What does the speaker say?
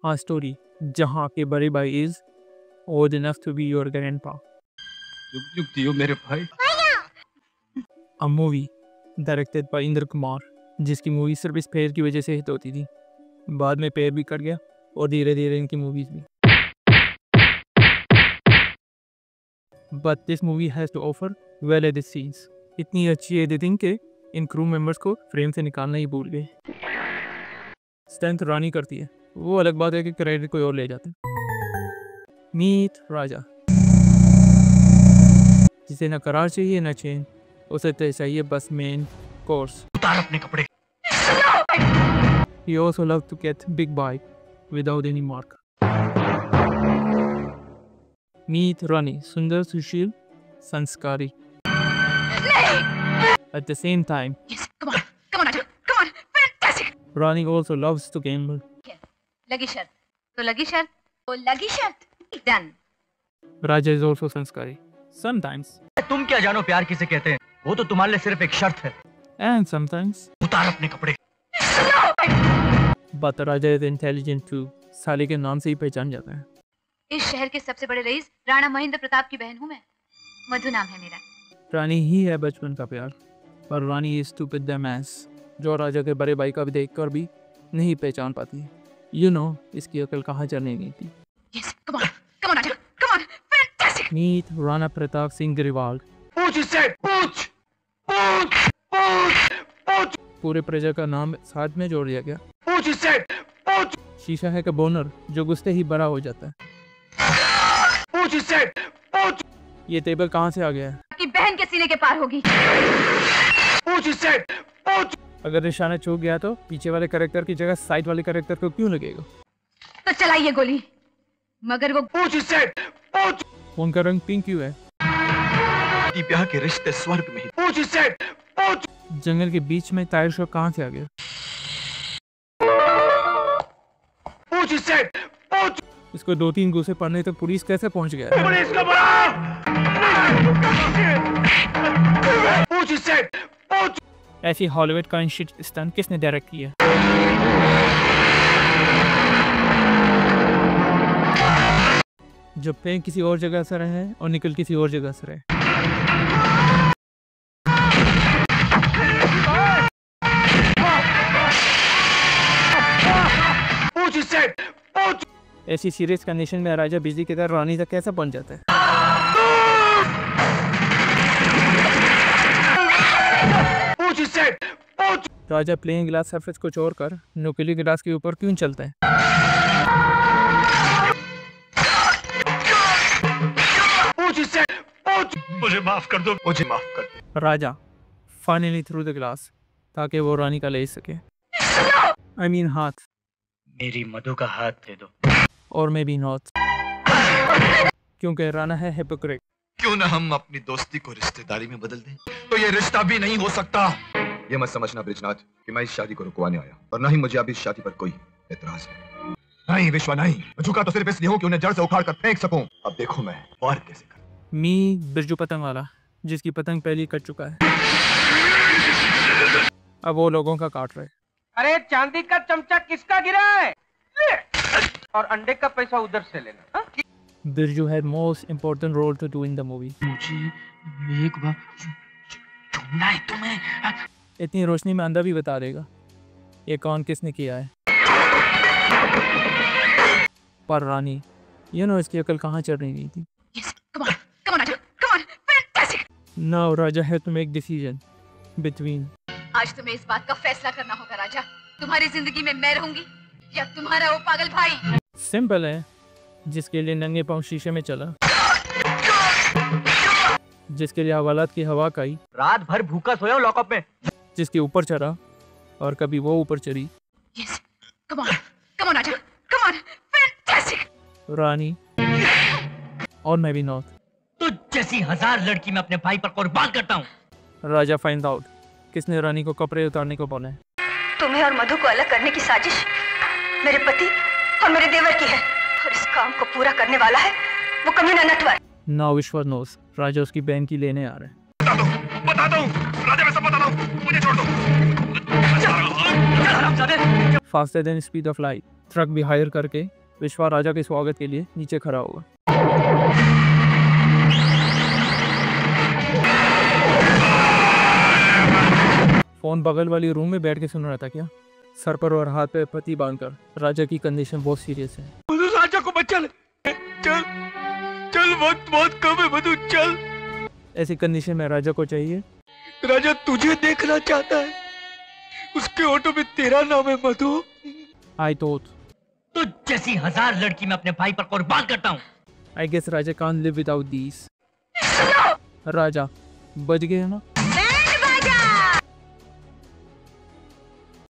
हाँ स्टोरी जहाँ के बड़े भाई is old enough to be your grandpa. युग युग जियो मेरे भाई। A movie directed by Indra Kumar, जिसकी मूवी सिर्फ इस पेड़ की वजह से हिट होती थी। बाद में पेड़ भी कट गया और धीरे धीरे इनकी मूवीज भी। But this movie has to offer well edited scenes. इतनी अच्छी एडिटिंग के इन क्रू मेंबर्स को फ्रेम से निकालना ही भूल गए। स्ट्रेंथ रानी करती है, वो अलग बात है कि क्रेडिट कोई और ले जाते हैं। मीट राजा, जिसे न करार चाहिए न चेन, उसे तो चाहिए बस मेन कोर्स। उतार अपने कपड़े। He also loved to get big bite without any mark. Meet Rani, सुंदर, सुशील, संस्कारी। At the same time, Yes, come on, Aja, come on, fantastic. Rani also loves to gamble. लगी शर्त, तो लगी शर्त, तो लगी शर्त, done. Raja is also संस्कारी. Sometimes. तुम क्या जानो प्यार किसे कहते हैं? वो तो तुम्हारे लिए सिर्फ एक शर्त है। And sometimes. उतार अपने कपड़े। But Raja is intelligent too. साले के नाम से ही पहचान जाता है। इस शहर के सबसे बड़े रईस राणा महेंद्र प्रताप की बहन हूँ मैं। मधु नाम है मेरा। रानी ही है बचपन का प्यार, पर रानी is stupid dumb ass, जो राजा के बड़े भाई का भी देखकर भी नहीं पहचान पाती। You know, इसकी अकल कहाँ चलने गई थी। Yes, come on, Aja, come on, fantastic. Meet Rana Pratap Singh Grewal. पूछ इससे, पूछ, पूछ, पूछ, पूछ, पूरे प्रजा का नाम साथ में जोड़ दिया गया। पूछ इससे, पूछ, शीशा है का बोनर जो गुस्से ही बड़ा हो जाता है। पूछ इससे, पूछ, ये टेबल कहाँ से आ गया है? आपकी बहन के सीने के पार होगी। पूछ इससे, पूछ। अगर निशाना चूक गया तो पीछे वाले कैरेक्टर की जगह साइड वाले कैरेक्टर को क्यों लगेगा? तो चलाइए गोली, मगर वो पूछ इससे, पूछ। उनका रंग पिंक क्यों है? ब्याह के रिश्ते स्वर्ग में ही। पूछ इससे, पूछ। जंगल के बीच में टायर शॉप कहाँ से आ गया? पूछ इससे, पूछ। इसको 2-3 घूसे पड़ने तक पुलिस कैसे पहुंच गया? पुलिस को बुलाओ। पूछ इससे, पूछ। ऐसी हॉलीवुड का शिट स्टंट किसने डायरेक्ट किया? जब पेन किसी और जगह से रहे और निकल किसी और जगह से रहे। पूछ इससे, पूछ। ऐसी सीरियस कंडीशन में राजा बिजली की तरह रानी तक कैसे पहुंच जाता है? पूछ इससे, पूछ। राजा प्लेइंग ग्लास सरफेस को छोड़कर नुकीली ग्लास के ऊपर क्यों चलता है? पूछ इससे, पूछ। मुझे माफ कर दो, मुझे माफ कर दो। राजा फाइनली थ्रू द ग्लास ताकि वो रानी का ले सके। I mean हाथ। मेरी मधु का हाथ दे दो। और मैं भी नॉट, क्योंकि राणा है हिपोक्रेट। क्यों ना हम अपनी दोस्ती को रिश्तेदारी में बदल दें? तो ये रिश्ता भी नहीं हो सकता। ये मत समझना ब्रिजनाथ कि मैं इस शादी को रुकवाने आया, और ना ही मुझे अभी इस शादी पर कोई एतराज है। नहीं विश्वा नहीं, मैं झुका तो सिर्फ इसलिए हूं कि उन्हें जड़ से उखाड़ कर फेंक सकूं। अब देखो मैं और कैसे करूं। मी बिरजू पतंग वाला, जिसकी पतंग पहले ही कट चुका है, अब वो लोगों का काट रहे। अरे चांदी का चमचा किसका गिरा है? और अंडे का पैसा उधर से लेना। Birju had most important role to do in the movie. मुझे एक बार छूना है तुम्हें। इतनी रोशनी में अंधा भी बता देगा ये कौन किसने किया है। पर रानी इसकी अकल कहाँ चढ़ रही थी। Yes, come on, Aja, come on, fantastic. Now Raja had to make decision between। आज तुम्हें इस बात का फैसला करना होगा राजा, तुम्हारी जिंदगी में मैं रहूंगी या तुम्हारा वो पागल भाई। सिंपल है, जिसके लिए नंगे पांव शीशे में चला, जिसके लिए हवालात की हवा खाई, रात भर भूखा सोया लॉकअप में, जिसके ऊपर चढ़ा और कभी वो ऊपर चढ़ी। Yes, come on, Aja, come on, fantastic. रानी और मैं भी नॉट। तुझ जैसी 1000 लड़की मैं अपने भाई पर कुर्बान करता हूँ। राजा फाइंड आउट किसने रानी को कपड़े उतारने को बोला है। तुम्हें और मधु को अलग करने की साजिश मेरे पति और मेरे देवर की है, और इस काम को पूरा करने वाला है वो कमीना नटवर। नाउ विश्वा नोस राजा उसकी बहन की लेने आ रहे हैं। बता दो राजा, मैं सब बता दो, मुझे छोड़ दो। Faster than speed of light truck भी हायर करके विश्वा राजा के स्वागत के लिए नीचे खड़ा होगा। फोन बगल वाली रूम में बैठ के सुन रहा था क्या? सर पर और हाथ पे पट्टी बांधकर। राजा की कंडीशन बहुत सीरियस है। मधु राजा को बचा ले। चल चल, वक्त बहुत कम है मधु, चल। ऐसी कंडीशन में राजा को चाहिए राजा तुझे देखना चाहता है, उसके ऑटो में तेरा नाम है मधु। आई थॉट तो जैसी 1000 लड़की मैं अपने भाई पर कुर्बान करता हूँ। I guess Raja can't live without these. Raja बच गए ना।